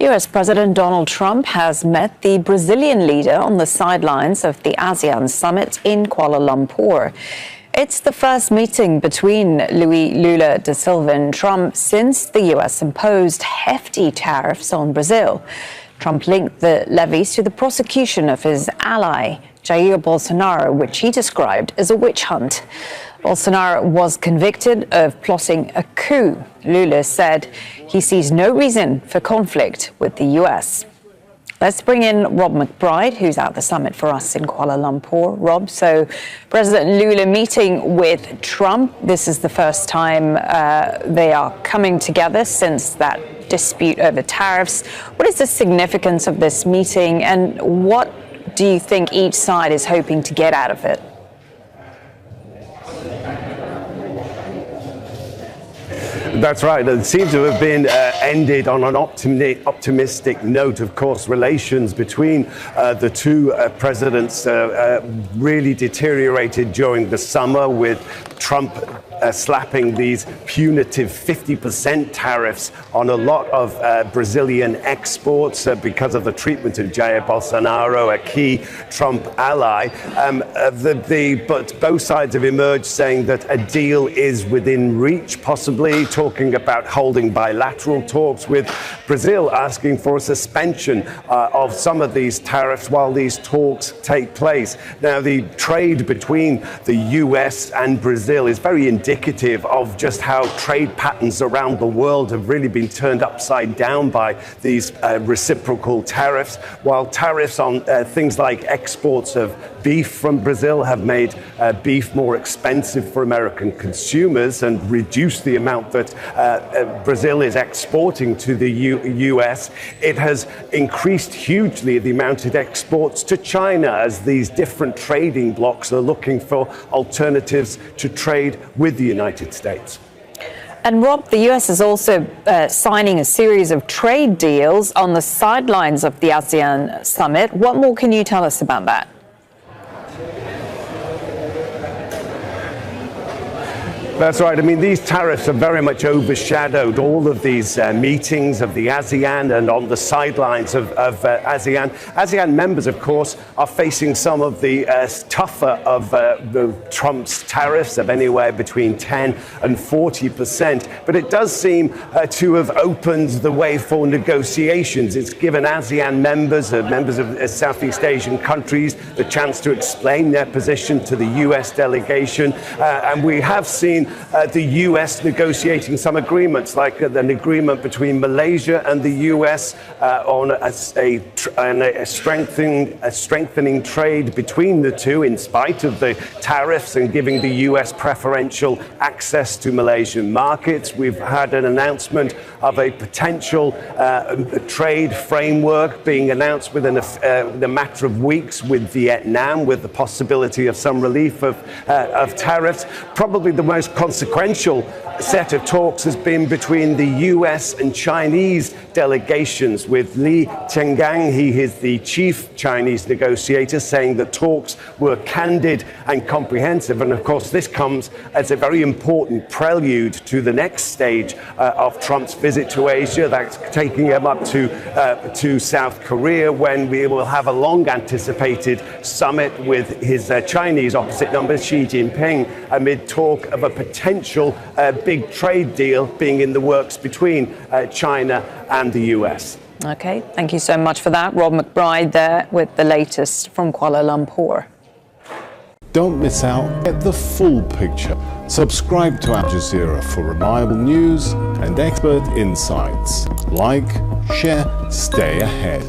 US President Donald Trump has met the Brazilian leader on the sidelines of the ASEAN Summit in Kuala Lumpur. It's the first meeting between Lula da Silva and Trump since the US imposed hefty tariffs on Brazil. Trump linked the levies to the prosecution of his ally, Jair Bolsonaro, which he described as a witch hunt. Bolsonaro was convicted of plotting a coup. Lula said he sees no reason for conflict with the US. Let's bring in Rob McBride, who's at the summit for us in Kuala Lumpur. Rob, so President Lula meeting with Trump. This is the first time they are coming together since that dispute over tariffs. What is the significance of this meeting, and what do you think each side is hoping to get out of it? That's right. It seems to have been ended on an optimistic note. Of course, relations between the two presidents really deteriorated during the summer, with Trump slapping these punitive 50% tariffs on a lot of Brazilian exports because of the treatment of Jair Bolsonaro, a key Trump ally. But both sides have emerged saying that a deal is within reach, possibly talking about holding bilateral talks, with Brazil asking for a suspension of some of these tariffs while these talks take place. Now, the trade between the US and Brazil is very indicative of just how trade patterns around the world have really been turned upside down by these reciprocal tariffs. While tariffs on things like exports of beef from Brazil have made beef more expensive for American consumers and reduced the amount that Brazil is exporting to the US, it has increased hugely the amount it exports to China, as these different trading blocs are looking for alternatives to trade with the United States. And Rob, the US is also signing a series of trade deals on the sidelines of the ASEAN Summit. What more can you tell us about that? That's right. I mean, these tariffs have very much overshadowed all of these meetings of the ASEAN, and on the sidelines of ASEAN. ASEAN members, of course, are facing some of the tougher of the Trump's tariffs of anywhere between 10 and 40%. But it does seem to have opened the way for negotiations. It's given ASEAN members of Southeast Asian countries the chance to explain their position to the US delegation. And we have seen the US negotiating some agreements, like an agreement between Malaysia and the US on a strengthening trade between the two, in spite of the tariffs, and giving the US preferential access to Malaysian markets. We've had an announcement of a potential trade framework being announced within a matter of weeks with Vietnam, with the possibility of some relief of tariffs. Probably the most consequential set of talks has been between the US and Chinese delegations, with Li Chenggang, he is the chief Chinese negotiator, saying that talks were candid and comprehensive. And of course, this comes as a very important prelude to the next stage of Trump's visit to Asia. That's taking him up to South Korea, when we will have a long anticipated summit with his Chinese opposite number, Xi Jinping, amid talk of a potential big trade deal being in the works between China and the US. Okay, thank you so much for that. Rob McBride there with the latest from Kuala Lumpur. Don't miss out. Get the full picture. Subscribe to Al Jazeera for reliable news and expert insights. Like, share, stay ahead.